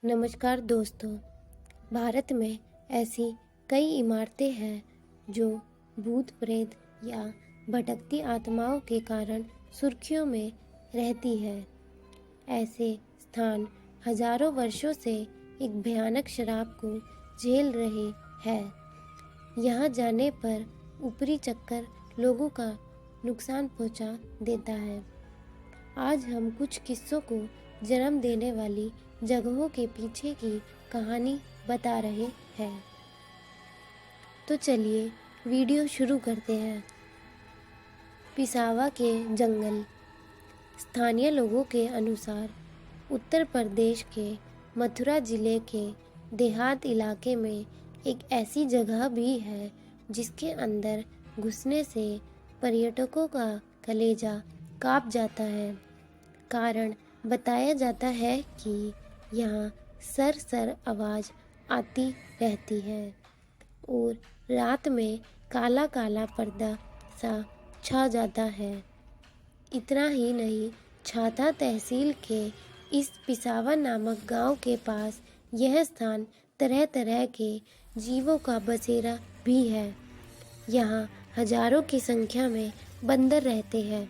नमस्कार दोस्तों। भारत में ऐसी कई इमारतें हैं जो भूत प्रेत या भटकती आत्माओं के कारण सुर्खियों में रहती है। ऐसे स्थान हजारों वर्षों से एक भयानक श्राप को झेल रहे हैं। यहाँ जाने पर ऊपरी चक्कर लोगों का नुकसान पहुँचा देता है। आज हम कुछ किस्सों को जन्म देने वाली जगहों के पीछे की कहानी बता रहे हैं। तो चलिए वीडियो शुरू करते हैं। पिसावा के जंगल। स्थानीय लोगों के अनुसार उत्तर प्रदेश के मथुरा जिले के देहात इलाके में एक ऐसी जगह भी है जिसके अंदर घुसने से पर्यटकों का कलेजा कांप जाता है। कारण बताया जाता है कि यहाँ सर आवाज़ आती रहती है और रात में काला काला पर्दा सा छा जाता है। इतना ही नहीं, छाता तहसील के इस पिसावा नामक गांव के पास यह स्थान तरह तरह के जीवों का बसेरा भी है। यहाँ हजारों की संख्या में बंदर रहते हैं।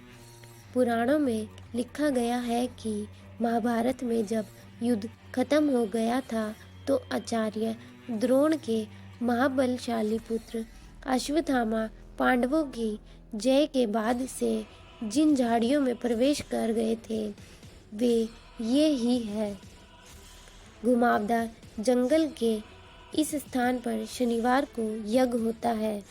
पुराणों में लिखा गया है कि महाभारत में जब युद्ध खत्म हो गया था तो आचार्य द्रोण के महाबलशाली पुत्र अश्वत्थामा पांडवों की जय के बाद से जिन झाड़ियों में प्रवेश कर गए थे वे ये ही है। घुमावदार जंगल के इस स्थान पर शनिवार को यज्ञ होता है।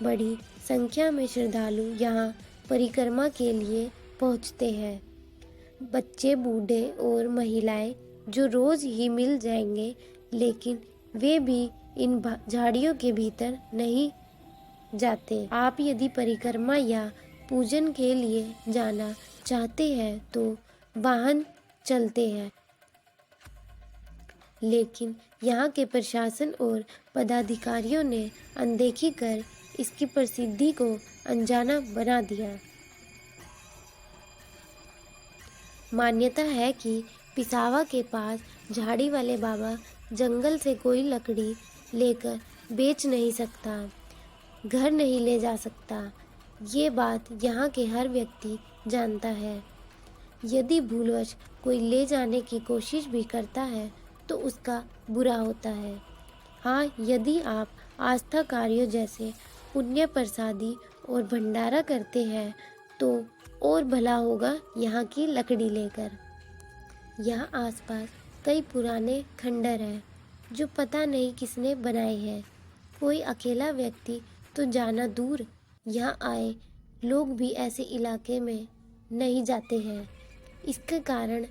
बड़ी संख्या में श्रद्धालु यहाँ परिक्रमा के लिए पहुँचते हैं। बच्चे, बूढ़े और महिलाएं जो रोज ही मिल जाएंगे, लेकिन वे भी इन झाड़ियों के भीतर नहीं जाते। आप यदि परिक्रमा या पूजन के लिए जाना चाहते हैं तो वाहन चलते हैं, लेकिन यहाँ के प्रशासन और पदाधिकारियों ने अनदेखी कर इसकी प्रसिद्धि को अनजाना बना दिया। मान्यता है कि पिसावा के पास झाड़ी वाले बाबा जंगल से कोई लकड़ी लेकर बेच नहीं सकता, घर नहीं ले जा सकता। ये बात यहाँ के हर व्यक्ति जानता है। यदि भूलवश कोई ले जाने की कोशिश भी करता है तो उसका बुरा होता है। हाँ, यदि आप आस्था कार्यों जैसे पुण्य प्रसादी और भंडारा करते हैं तो और भला होगा यहाँ की लकड़ी लेकर। यहाँ आसपास कई पुराने खंडर हैं जो पता नहीं किसने बनाए हैं। कोई अकेला व्यक्ति तो जाना दूर, यहाँ आए लोग भी ऐसे इलाके में नहीं जाते हैं। इसके कारण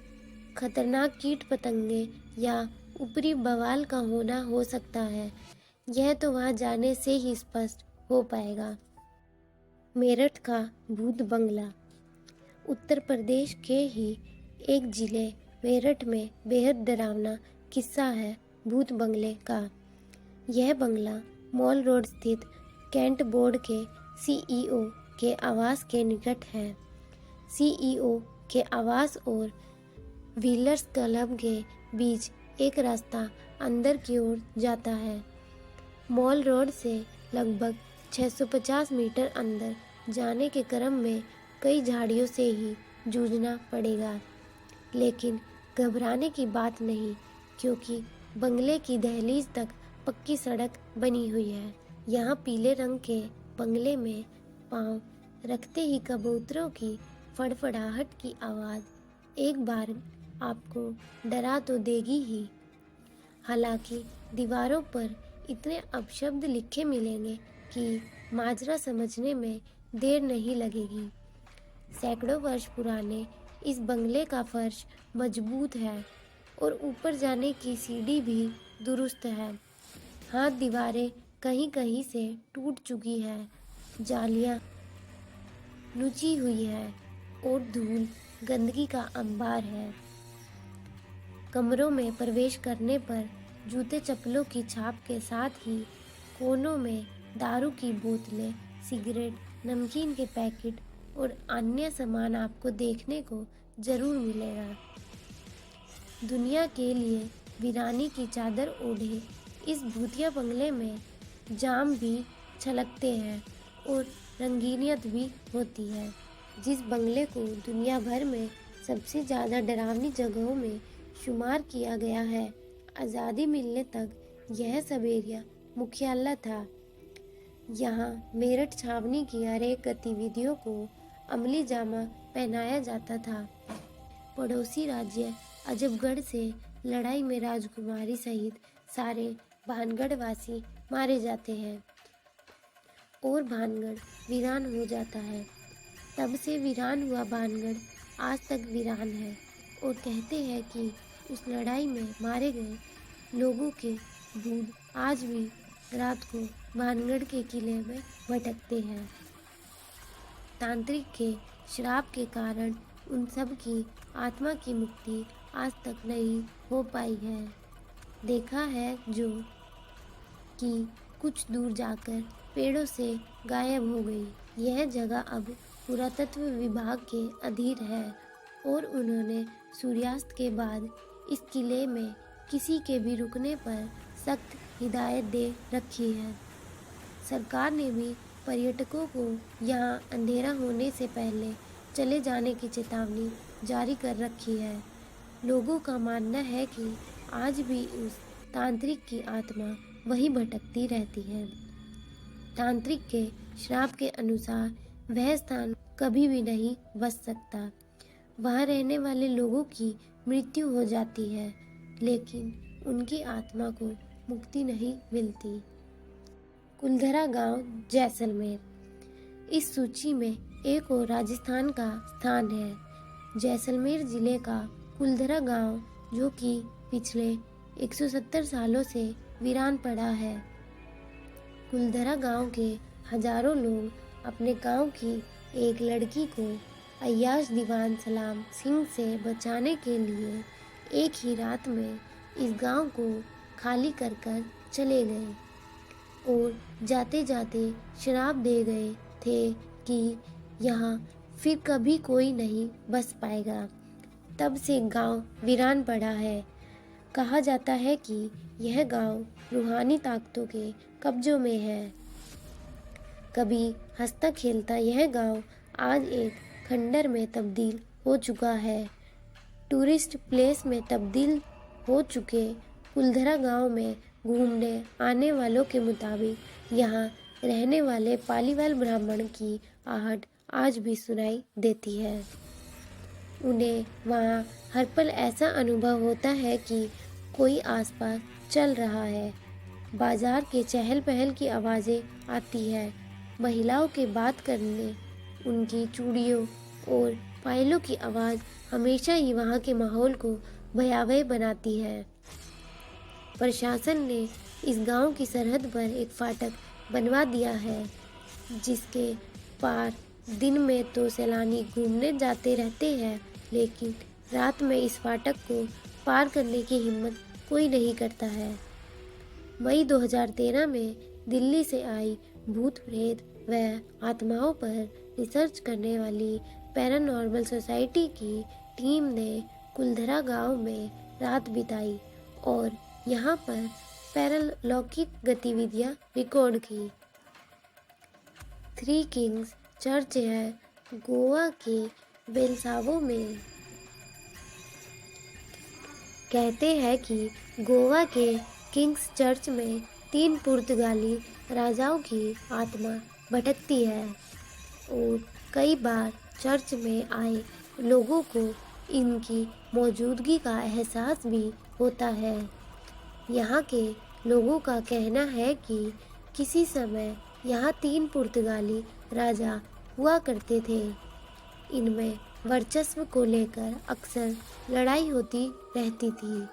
खतरनाक कीट पतंगे या ऊपरी बवाल का होना हो सकता है। यह तो वहाँ जाने से ही स्पष्ट हो पाएगा। मेरठ का भूत बंगला। उत्तर प्रदेश के ही एक जिले मेरठ में बेहद डरावना किस्सा है भूत बंगले का। यह बंगला मॉल रोड स्थित कैंट बोर्ड के सीईओ के आवास के निकट है। सीईओ के आवास और व्हीलर्स क्लब के बीच एक रास्ता अंदर की ओर जाता है। मॉल रोड से लगभग 650 मीटर अंदर जाने के क्रम में कई झाड़ियों से ही जूझना पड़ेगा, लेकिन घबराने की बात नहीं, क्योंकि बंगले की दहलीज तक पक्की सड़क बनी हुई है। यहाँ पीले रंग के बंगले में पांव रखते ही कबूतरों की फड़फड़ाहट की आवाज़ एक बार आपको डरा तो देगी ही। हालांकि दीवारों पर इतने अपशब्द लिखे मिलेंगे कि माजरा समझने में देर नहीं लगेगी। सैकड़ों वर्ष पुराने इस बंगले का फर्श मजबूत है और ऊपर जाने की सीढ़ी भी दुरुस्त है। हाँ, दीवारें कहीं कहीं से टूट चुकी है, जालियाँ नुची हुई है और धूल गंदगी का अंबार है। कमरों में प्रवेश करने पर जूते चप्पलों की छाप के साथ ही कोनों में दारू की बोतलें, सिगरेट, नमकीन के पैकेट और अन्य सामान आपको देखने को जरूर मिलेगा। दुनिया के लिए वीरानी की चादर ओढ़े इस भूतिया बंगले में जाम भी छलकते हैं और रंगीनियत भी होती है। जिस बंगले को दुनिया भर में सबसे ज़्यादा डरावनी जगहों में शुमार किया गया है, आज़ादी मिलने तक यह सब एरिया मुख्यालय था। यहाँ मेरठ छावनी की हर एक गतिविधियों को अमली जामा पहनाया जाता था। पड़ोसी राज्य अजबगढ़ से लड़ाई में राजकुमारी सहित सारे भानगढ़ वासी मारे जाते हैं और भानगढ़ वीरान हो जाता है। तब से वीरान हुआ भानगढ़ आज तक वीरान है और कहते हैं कि उस लड़ाई में मारे गए लोगों के भूत आज भी रात को भानगढ़ के किले में भटकते हैं। तांत्रिक के श्राप के कारण उन सब की आत्मा की मुक्ति आज तक नहीं हो पाई है। देखा है जो कि कुछ दूर जाकर पेड़ों से गायब हो गई। यह जगह अब पुरातत्व विभाग के अधीन है और उन्होंने सूर्यास्त के बाद इस किले में किसी के भी रुकने पर सख्त हिदायत दे रखी है। सरकार ने भी पर्यटकों को यहाँ अंधेरा होने से पहले चले जाने की चेतावनी जारी कर रखी है। लोगों का मानना है कि आज भी उस तांत्रिक की आत्मा वहीं भटकती रहती है। तांत्रिक के श्राप के अनुसार वह स्थान कभी भी नहीं बच सकता। वहाँ रहने वाले लोगों की मृत्यु हो जाती है, लेकिन उनकी आत्मा को मुक्ति नहीं मिलती। कुलधरा गांव जैसलमेर इस सूची में एक और राजस्थान का स्थान है। जैसलमेर जिले का कुलधरा गांव, जो कि पिछले 170 सालों से वीरान पड़ा है। कुलधरा गांव के हजारों लोग अपने गांव की एक लड़की को अय्याज दीवान सलाम सिंह से बचाने के लिए एक ही रात में इस गांव को खाली कर चले गए और जाते जाते श्राप दे गए थे कि यहाँ फिर कभी कोई नहीं बस पाएगा। तब से गांव वीरान पड़ा है। कहा जाता है कि यह गांव रूहानी ताकतों के कब्जों में है। कभी हंसता खेलता यह गांव आज एक खंडर में तब्दील हो चुका है। टूरिस्ट प्लेस में तब्दील हो चुके कुलधरा गांव में घूमने आने वालों के मुताबिक यहाँ रहने वाले पालीवाल ब्राह्मण की आहट आज भी सुनाई देती है। उन्हें वहाँ हर पल ऐसा अनुभव होता है कि कोई आसपास चल रहा है। बाजार के चहल पहल की आवाज़ें आती है। महिलाओं के बात करने, उनकी चूड़ियों और पायलों की आवाज़ हमेशा ही वहाँ के माहौल को भयावह बनाती है। प्रशासन ने इस गांव की सरहद पर एक फाटक बनवा दिया है, जिसके पार दिन में तो सैलानी घूमने जाते रहते हैं, लेकिन रात में इस फाटक को पार करने की हिम्मत कोई नहीं करता है। मई 2013 में दिल्ली से आई भूत प्रेत व आत्माओं पर रिसर्च करने वाली पैरानॉर्मल सोसाइटी की टीम ने कुलधरा गांव में रात बिताई और यहाँ पर पैरालौकिक गतिविधियाँ रिकॉर्ड की। थ्री किंग्स चर्च है गोवा के बेलसावो में। कहते हैं कि गोवा के किंग्स चर्च में 3 पुर्तगाली राजाओं की आत्मा भटकती है और कई बार चर्च में आए लोगों को इनकी मौजूदगी का एहसास भी होता है। यहाँ के लोगों का कहना है कि किसी समय यहाँ 3 पुर्तगाली राजा हुआ करते थे। इनमें वर्चस्व को लेकर अक्सर लड़ाई होती रहती थी।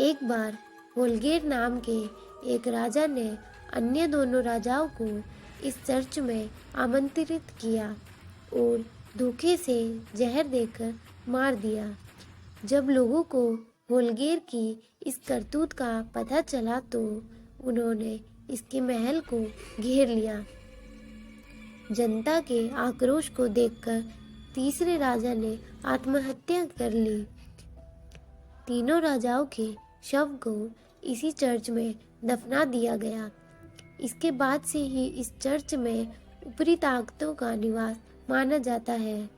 एक बार होलगेर नाम के एक राजा ने अन्य दोनों राजाओं को इस चर्च में आमंत्रित किया और धोखे से जहर देकर मार दिया। जब लोगों को होलगेर की इस करतूत का पता चला तो उन्होंने इसके महल को घेर लिया। जनता के आक्रोश को देखकर तीसरे राजा ने आत्महत्या कर ली। तीनों राजाओं के शव को इसी चर्च में दफना दिया गया। इसके बाद से ही इस चर्च में ऊपरी ताकतों का निवास माना जाता है।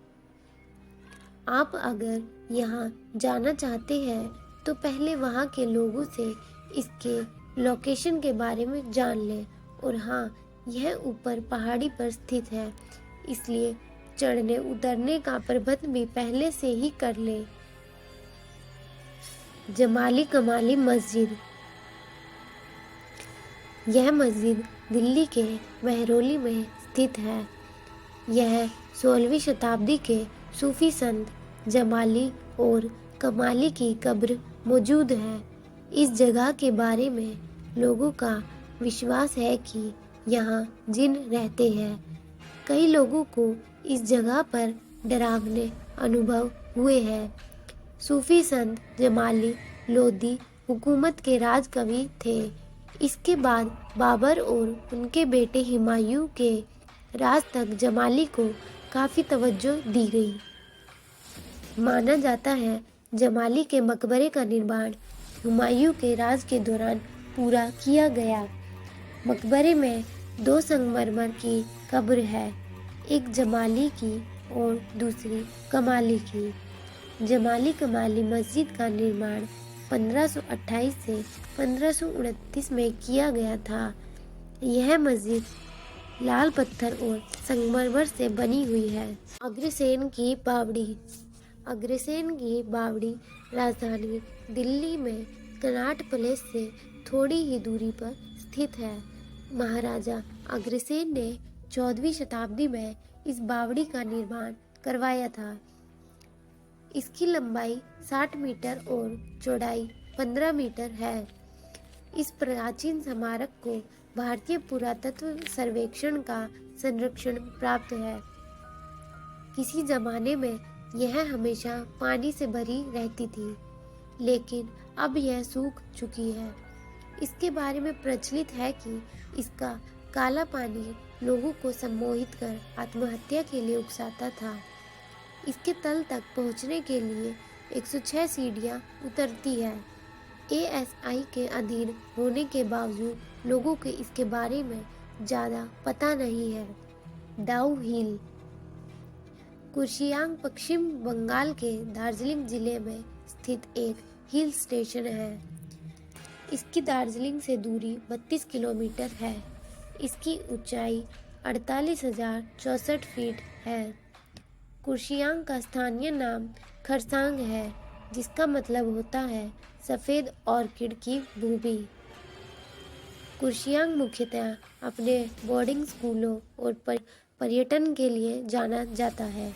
आप अगर यहाँ जाना चाहते हैं तो पहले वहाँ के लोगों से इसके लोकेशन के बारे में जान लें। और हाँ, यह ऊपर पहाड़ी पर स्थित है, इसलिए चढ़ने उतरने का प्रबंध भी पहले से ही कर लें। जमाली कमाली मस्जिद। यह मस्जिद दिल्ली के महरौली में स्थित है। यह 16वीं शताब्दी के सूफी संत जमाली और कमाली की कब्र मौजूद है। इस जगह के बारे में लोगों का विश्वास है कि यहाँ जिन रहते हैं। कई लोगों को इस जगह पर डरावने अनुभव हुए हैं। सूफी संत जमाली लोधी हुकूमत के राजकवि थे। इसके बाद बाबर और उनके बेटे हुमायूं के राज तक जमाली को काफ़ी तवज्जो दी गई। माना जाता है जमाली के मकबरे का निर्माण हुमायूं के राज के दौरान पूरा किया गया। मकबरे में 2 संगमरमर की कब्र है, एक जमाली की और दूसरी कमाली की। जमाली कमाली मस्जिद का निर्माण 1528 से 1529 में किया गया था। यह मस्जिद लाल पत्थर और संगमरमर से बनी हुई है। अग्रसेन की बावड़ी। अग्रसेन की बावड़ी राजधानी दिल्ली में कनॉट पैलेस से थोड़ी ही दूरी पर स्थित है। महाराजा अग्रसेन ने 14वीं शताब्दी में इस बावड़ी का निर्माण करवाया था। इसकी लंबाई 60 मीटर और चौड़ाई 15 मीटर है। इस प्राचीन स्मारक को भारतीय पुरातत्व सर्वेक्षण का संरक्षण प्राप्त है। किसी जमाने में यह हमेशा पानी से भरी रहती थी, लेकिन अब यह सूख चुकी है। इसके बारे में प्रचलित है कि इसका काला पानी लोगों को सम्मोहित कर आत्महत्या के लिए उकसाता था। इसके तल तक पहुंचने के लिए 106 सीढ़ियां उतरती है। ASI के अधीन होने के बावजूद लोगों को इसके बारे में ज़्यादा पता नहीं है। डाउ हिल। कुर्शियांग पश्चिम बंगाल के दार्जिलिंग जिले में स्थित एक हिल स्टेशन है। इसकी दार्जिलिंग से दूरी 32 किलोमीटर है। इसकी ऊंचाई 48,064 फीट है। कुर्शियांग का स्थानीय नाम खरसांग है, जिसका मतलब होता है सफ़ेद ऑर्किड की भूमि। कुर्शियांग मुख्यतः अपने बोर्डिंग स्कूलों और पर्यटन के लिए जाना जाता है,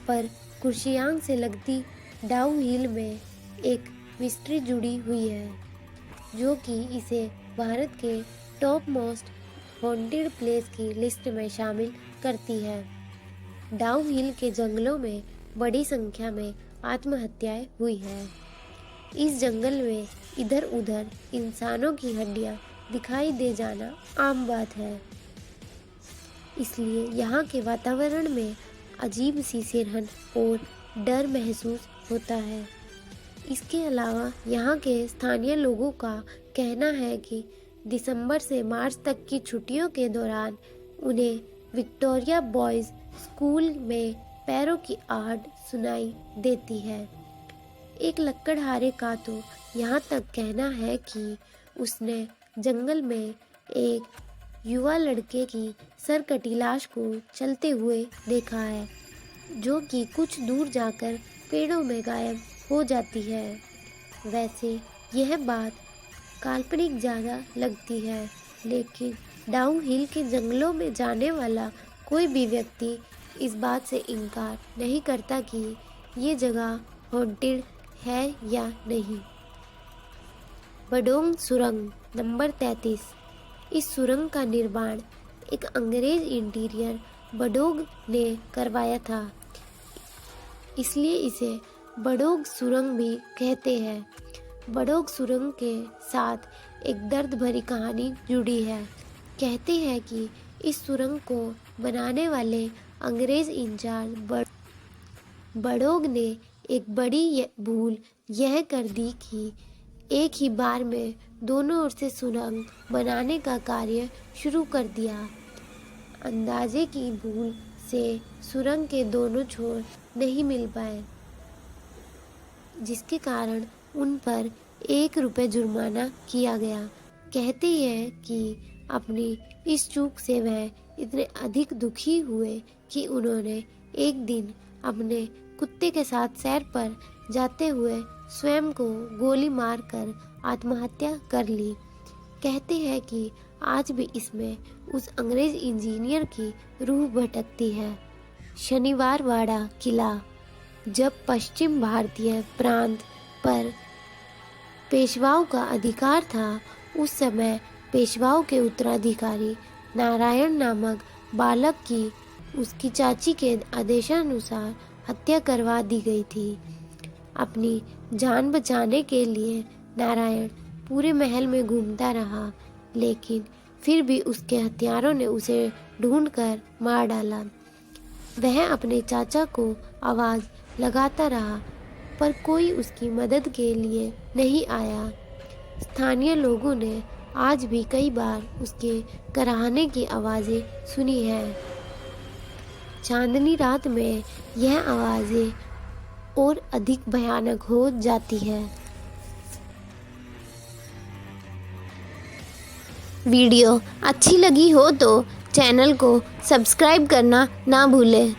पर कुर्शियांग से लगती डाउ हिल में एक मिस्ट्री जुड़ी हुई है, जो कि इसे भारत के टॉप मोस्ट हॉन्टेड प्लेस की लिस्ट में शामिल करती है। डाउ हिल के जंगलों में बड़ी संख्या में आत्महत्याएं हुई हैं। इस जंगल में इधर उधर इंसानों की हड्डियां दिखाई दे जाना आम बात है, इसलिए यहाँ के वातावरण में अजीब सी सिरहन और डर महसूस होता है। इसके अलावा यहाँ के स्थानीय लोगों का कहना है कि दिसंबर से मार्च तक की छुट्टियों के दौरान उन्हें विक्टोरिया बॉयज़ स्कूल में पैरों की आहट सुनाई देती है। एक लकड़हारे का तो यहाँ तक कहना है कि उसने जंगल में एक युवा लड़के की सरकटी लाश को चलते हुए देखा है, जो कि कुछ दूर जाकर पेड़ों में गायब हो जाती है। वैसे यह बात काल्पनिक ज़्यादा लगती है, लेकिन डाउ हिल के जंगलों में जाने वाला कोई भी व्यक्ति इस बात से इनकार नहीं करता कि ये जगह हॉन्टेड है या नहीं। बडोंग सुरंग नंबर 33। इस सुरंग का निर्माण एक अंग्रेज इंटीरियर बडोग ने करवाया था, इसलिए इसे बडोग सुरंग भी कहते हैं। बडोग सुरंग के साथ एक दर्द भरी कहानी जुड़ी है। कहते हैं कि इस सुरंग को बनाने वाले अंग्रेज इंचार्ज बडोग ने एक बड़ी भूल यह कर दी कि एक ही बार में दोनों ओर से सुरंग बनाने का कार्य शुरू कर दिया। अंदाजे की भूल से सुरंग के दोनों छोर नहीं मिल पाए, जिसके कारण उन पर 1 रुपये जुर्माना किया गया। कहते हैं कि अपनी इस चूक से वह इतने अधिक दुखी हुए कि उन्होंने एक दिन अपने कुत्ते के साथ सैर पर जाते हुए स्वयं को गोली मारकर आत्महत्या कर ली। कहते हैं कि आज भी इसमें उस अंग्रेज इंजीनियर की रूह भटकती है। शनिवार वाड़ा किला। जब पश्चिम भारतीय प्रांत पर पेशवाओं का अधिकार था, उस समय पेशवाओं के उत्तराधिकारी नारायण नामक बालक की उसकी चाची के आदेशानुसार हत्या करवा दी गई थी। अपनी जान बचाने के लिए नारायण पूरे महल में घूमता रहा, लेकिन फिर भी उसके हत्यारों ने उसे ढूंढकर मार डाला। वह अपने चाचा को आवाज़ लगाता रहा, पर कोई उसकी मदद के लिए नहीं आया। स्थानीय लोगों ने आज भी कई बार उसके कराहने की आवाज़ें सुनी हैं। चांदनी रात में यह आवाज़ें और अधिक भयानक हो जाती है। वीडियो अच्छी लगी हो तो चैनल को सब्सक्राइब करना ना भूलें।